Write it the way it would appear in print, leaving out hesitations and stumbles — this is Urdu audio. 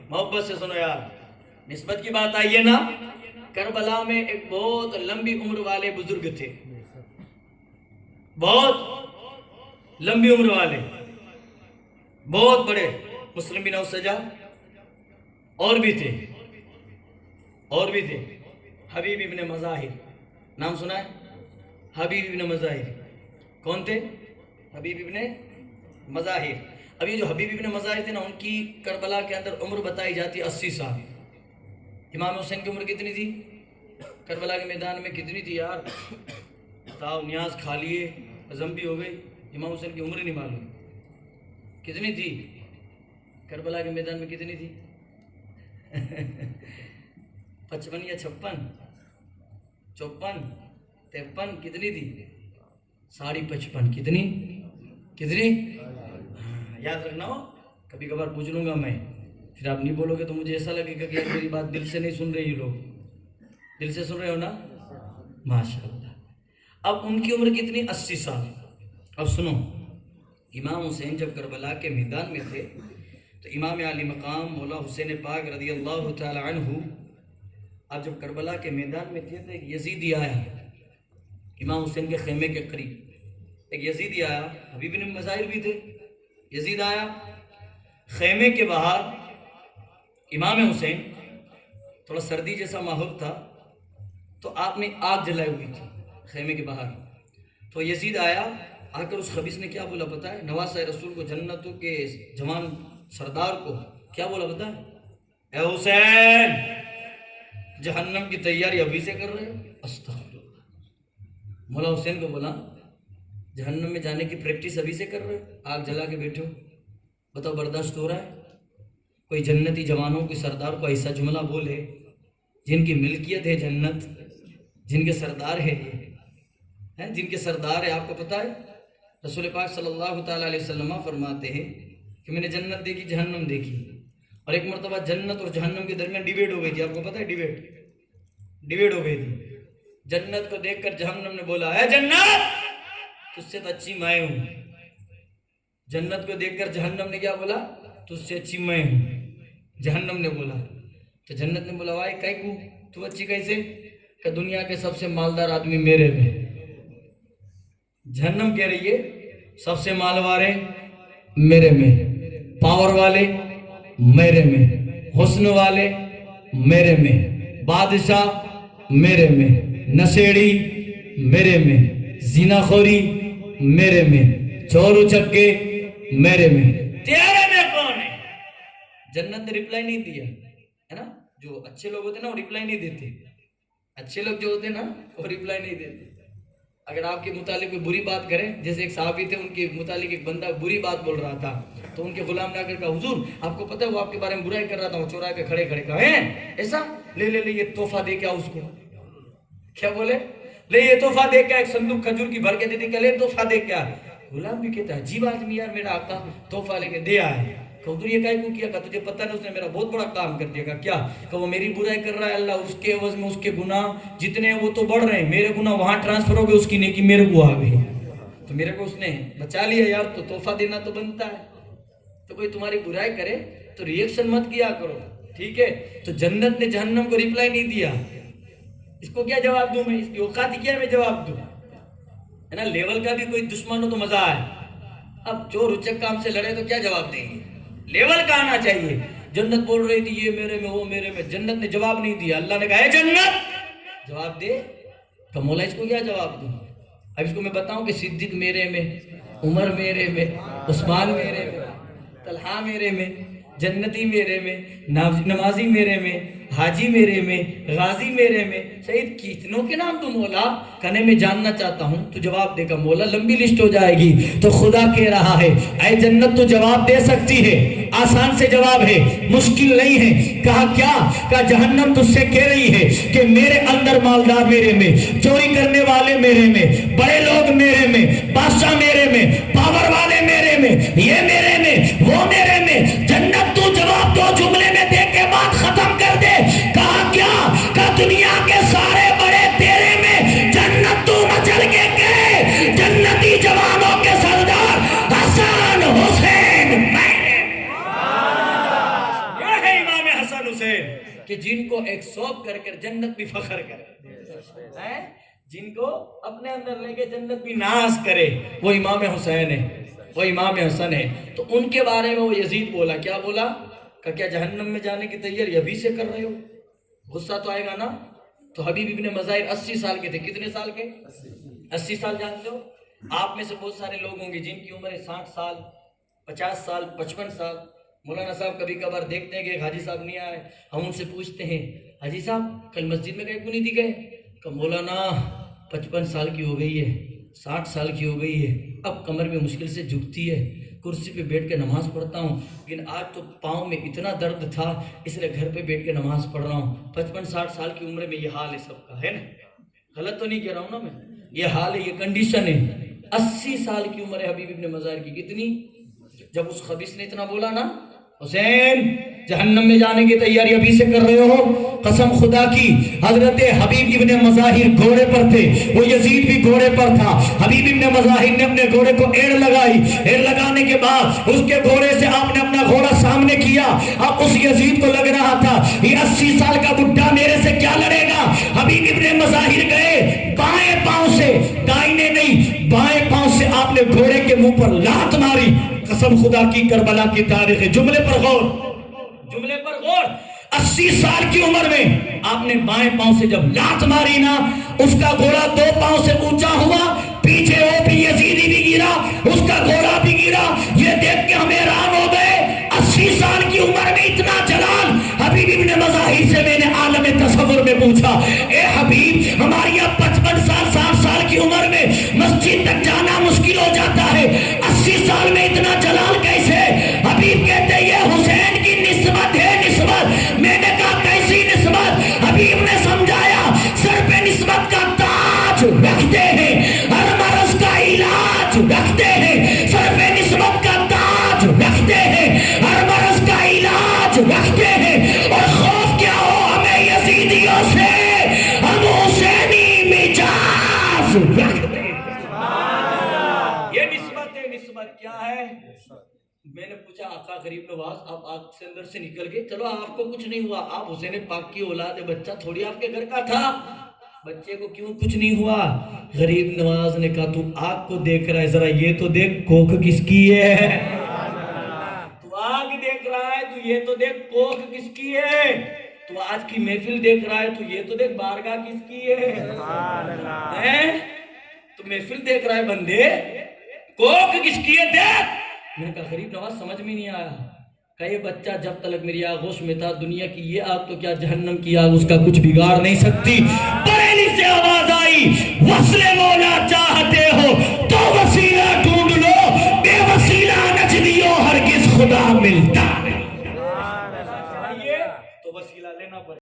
محبت سے سنو یار، نسبت کی بات آئی ہے نا، کربلا میں ایک بہت لمبی عمر والے بزرگ تھے، بہت لمبی عمر والے، بہت بڑے، مسلم بن اوسجا، اور بھی تھے، حبیب ابن مظاہر، نام سنا ہے؟ حبیب ابن مظاہر کون تھے؟ حبیب ابن مظاہر۔ اب یہ جو حبیب ابن مظاہر تھے نا، ان کی کربلا کے اندر عمر بتائی جاتی 80 سال۔ امام حسین کی عمر کتنی تھی؟ کربلا کے میدان میں کتنی تھی یار؟ بتاؤ، نیاز کھا لیے، ہضم بھی ہو گئی، امام حسین کی عمر نہیں معلوم کتنی تھی؟ کربلا کے میدان میں کتنی تھی؟ 55 یا 56، 54، 53، کتنی تھی؟ 55.5۔ کتنی؟ یاد رکھنا ہو، کبھی کبھار پوچھ لوں گا میں، پھر آپ نہیں بولو گے تو مجھے ایسا لگے گا کہ میری بات دل سے نہیں سن رہے، یہ لوگ دل سے سن رہے ہو نا؟ ماشاءاللہ۔ اب ان کی عمر کتنی؟ 80 سال۔ اب سنو، امام حسین جب کربلا کے میدان میں تھے تو امام علی مقام مولا حسین پاک رضی اللہ تعالی عنہ اب جب کربلا کے میدان میں تھے تو ایک یزیدی آیا امام حسین کے خیمے کے قریب، ایک یزیدی آیا، حبیب بن مظاہر بھی تھے، یزید آیا خیمے کے باہر، امام حسین، تھوڑا سردی جیسا ماحول تھا تو آپ نے آگ جلائی ہوئی تھی خیمے کے باہر، تو یزید آیا، آ کر اس خبیث نے کیا بولا پتا ہے؟ نواسۂ رسول کو، جنتوں کے جوان سردار کو کیا بولا پتا ہے؟ اے حسین، جہنم کی تیاری ابھی سے کر رہے ہو؟ استغفر اللہ۔ مولا حسین کو بولا جہنم میں جانے کی پریکٹس ابھی سے کر رہے ہو؟ آگ جلا کے بیٹھے ہو، بتاؤ برداشت ہو رہا ہے؟ کوئی جنتی جوانوں کے سردار کو ایسا جملہ بولے، جن کی ملکیت ہے جنت، جن کے سردار ہے یہ، جن کے سردار ہے، آپ کو پتا ہے رسول پاک صلی اللہ تعالیٰ علیہ وسلم فرماتے ہیں کہ میں نے جنت دیکھی، جہنم دیکھی، اور ایک مرتبہ جنت اور جہنم کے درمیان ڈیبیٹ ہو گئی تھی، آپ کو پتا ہے؟ ڈیبیٹ ہو گئی تھی۔ جنت کو دیکھ کر جہنم نے بولا، اے جنت، تجھ سے تو اچھی میں ہوں۔ جنت کو دیکھ کر جہنم نے کیا بولا؟ تجھ سے اچھی میں ہوں، جہنم نے بولا۔ تو جنت نے بولا، وائی کئی کو تو اچھی کیسے؟ کہ دنیا کے سب سے مالدار آدمی میرے میں۔ جہنم کہہ رہی ہے سب سے مال والے میرے میں، پاور والے میرے میں، حسن والے میرے میں، بادشاہ میرے میں، نشیڑی میرے میں، زنا خوری میرے میں، چور اچکے میرے میں، تیرے میں کون ہے؟ جنت نے رپلائی نہیں دیا ہے نا؟ جو اچھے لوگ ہوتے ہیں نا وہ رپلائی نہیں دیتے، اچھے لوگ جو ہوتے ہیں نا وہ رپلائی نہیں دیتے۔ اگر آپ کے متعلق کوئی بری بات کریں، جیسے ایک صحابی تھے، ان کے متعلق ایک بندہ بری بات بول رہا تھا تو ان کے غلام نے آ کر کہا، حضور آپ کو پتہ ہے وہ آپ کے بارے میں برائی کر رہا تھا، وہ چوراہے پہ کھڑے کھڑے کہا، ہیں ایسا؟ لے لے لے یہ تحفہ دے کیا اس کو؟ کیا بولے؟ لے یہ تحفہ دے کیا، ایک صندوق کھجور کی بھر کے دے دی، کہ لے تحفہ دے کیا؟ غلام بھی کہتا ہے عجیب آدمی یار، میرا آقا تحفہ لے کے دے آئے۔ کہ حضور یہ کائے کو کیا؟ کہ تجھے پتہ نہیں اس نے میرا بہت بڑا کام کر دیا۔ کہ کیا؟ کہ وہ میری برائی کر رہا ہے، اللہ اس کے عوض میں اس کے گناہ جتنے ہیں وہ تو بڑھ رہے ہیں، میرے گناہ وہاں ٹرانسفر ہو گئے، اس کی نیکی میرے کو آ گئی، تو میرے کو اس نے بچا لیا یار، تو تحفہ دینا تو بنتا ہے۔ تو کوئی تمہاری برائی کرے تو ریئیکشن مت کیا کرو، ٹھیک ہے؟ تو جنت نے جہنم کو ریپلائی نہیں دیا، اس کو کیا جواب دوں میں؟ اس کی اوقات کیا میں جواب دوں؟ ہے نا، لیول کا بھی کوئی دشمن ہو تو مزہ آئے۔ اب جو رچک کام سے لڑے تو کیا جواب دیں گے؟ لیول کا آنا چاہیے۔ جنت بول رہی تھی یہ میرے میں، وہ میرے میں، جنت نے جواب نہیں دیا۔ اللہ نے کہا ہے جنت جواب دے، تو مولا اس کو کیا جواب دوں؟ اب اس کو میں بتاؤں کہ صدیق میرے میں، عمر میرے میں، عثمان میرے میں، طلحہ میرے میں، جنتی میرے میں، نمازی میرے میں، حاجی میرے میں، غازی میرے میں، شہید کتنوں کے نام تو مولا؟ کہنے میں جاننا چاہتا ہوں، تو جواب دے گا مولا لمبی لسٹ ہو جائے گی۔ تو خدا کہہ رہا ہے اے جنت تو جواب دے سکتی ہے، آسان سے جواب ہے، مشکل نہیں ہے۔ کہا کیا؟ کہا جہنم تجھ سے کہہ رہی ہے کہ میرے اندر مالدار میرے میں، چوری کرنے والے میرے میں، بڑے لوگ میرے میں، بادشاہ میرے میں، پاور والے میرے میں، یہ میرے میں، وہ میرے میں۔ جنت تو جواب دو جملے میں دے کے بات ختم کر دے۔ کہا کیا؟ کہا دنیا کے سارے بڑے تیرے میں، جنت تو مچل کے گئے، جنتی جوانوں کے سردار حسن حسین میرے میں۔ یہ ہے امام حسین کہ جن کو ایک سوب کر کر جنت بھی فخر کرے، جن کو اپنے اندر لے کے جنت بھی ناز کرے، وہ امام حسین ہے، وہ امام حسن ہے۔ تو ان کے بارے میں وہ یزید بولا، کیا بولا کہ کیا جہنم میں جانے کی تیاری ابھی سے کر رہے ہو؟ غصہ تو آئے گا نا۔ تو حبیب ابن مظاہر 80 سال کے تھے، کتنے سال کے؟ 80 سال۔ جانتے ہو آپ میں سے بہت سارے لوگ ہوں گے جن کی عمر ہے 60 سال، 50 سال، 55 سال۔ مولانا صاحب کبھی کبھار دیکھتے ہیں کہ ایک حاجی صاحب نہیں آئے، ہم ان سے پوچھتے ہیں حاجی صاحب کل مسجد میں گئے کیوں نہیں دکھے؟ کہ مولانا 55 سال کی ہو گئی ہے، 60 سال کی ہو گئی ہے، اب کمر میں مشکل سے جھکتی ہے، کرسی پہ بیٹھ کے نماز پڑھتا ہوں، لیکن آج تو پاؤں میں اتنا درد تھا اس لیے گھر پہ بیٹھ کے نماز پڑھ رہا ہوں۔ 55-60 سال کی عمر میں یہ حال ہے سب کا، ہے نا؟ غلط تو نہیں کہہ رہا ہوں نا میں؟ یہ حال ہے، یہ کنڈیشن ہے۔ 80 سال کی عمر ہے حبیب ابن مظاہر کی، کتنی؟ جب اس خبیث نے اتنا بولا نا حسین جہنم میں جانے کی تیاری ابھی سے کر رہے ہو، قسم خدا کی حضرت حبیب ابن مظاہر گھوڑے پر تھے، وہ یزید بھی گھوڑے پر تھا۔ حبیب ابن مظاہر نے اپنے گھوڑے کو ایڑ لگائی، ایڑ لگانے کے بعد اس کے گھوڑے سے آپ نے اپنا گھوڑا سامنے کیا۔ اب اس یزید کو لگ رہا تھا یہ 80 سال کا بڈھا میرے سے کیا لڑے گا۔ حبیب ابن مظاہر گئے بائیں پاؤں سے، دائیں نہیں بائیں پاؤں سے آپ نے گھوڑے کے منہ پر لات ماری۔ قسم خدا کی کربلا کی تاریخ ہے، جملے پر غور، جملے پر غور۔ 80 سال کی عمر میں آپ نے بائیں پاؤں سے جب لات ماری نا، اس کا گھوڑا 2 پاؤں سے اونچا ہوا، پیچھے وہ بھی یزیدی بھی گرا، اس کا گھوڑا بھی گرا۔ یہ دیکھ کے ہم حیران ہو گئے، 80 سال کی عمر میں اتنا جلال۔ حبیب ابن مظاہر سے میں نے عالم تصور میں پوچھا، اے حبیب ہماری یہاں 55 سال 60 سال کی عمر میں مسجد تک جانا مشکل ہو جاتا ہے، 80 سال میں اتنا جلال کیسے؟ حبیب کہتے ہیں یہ حسین کی نسبت ہے، نسبت۔ میں نے کہا کیسی نسبت؟ حبیب نے سمجھایا، سر پہ نسبت کا تاج رکھتے ہیں، ہر مرض کا علاج رکھتے ہیں، سر پہ نسبت کا تاج رکھتے ہیں، ہر مرض کا علاج رکھتے ہیں، اور خوف کیا ہو ہمیں یزیدیوں سے، ہم حسینی مجاز رکھتے ہیں۔ یہ نسبت ہے۔ نسبت کیا ہے؟ میں نے پوچھا آقا غریب نواز آپ آگ سے اندر سے نکل گئے، چلو آپ کو کچھ نہیں ہوا، آپ حسین پاک کی اولاد ہے، بچہ تھوڑی آپ کے گھر کا تھا، بچے کو کیوں کچھ نہیں ہوا؟ غریب نواز نے کہا تو آگ کو دیکھ رہا ہے، ذرا یہ تو دیکھ کوکھ کس کی ہے؟ تو آگ دیکھ رہا ہے تو یہ تو دیکھ کوکھ کس کی ہے؟ تو آج کی محفل دیکھ رہا ہے تو یہ تو دیکھ بارگاہ کس کی ہے؟ تو محفل دیکھ رہا ہے بندے، کوکھ کس کی ہے دیکھ۔ میں نے کہا غریب نواز سمجھ میں نہیں آیا، کہ یہ بچہ جب تلک میری آغوش میں تھا، دنیا کی یہ آگ تو کیا جہنم کی آگ اس کا کچھ بگاڑ نہیں سکتی۔ بریلی سے آواز آئی، وصل مولا چاہتے ہو تو وسیلہ ڈھونڈ لو، بے وسیلہ نجدیوں ہرگز خدا ملتا نہیں۔ تو وسیلہ لینا پڑے۔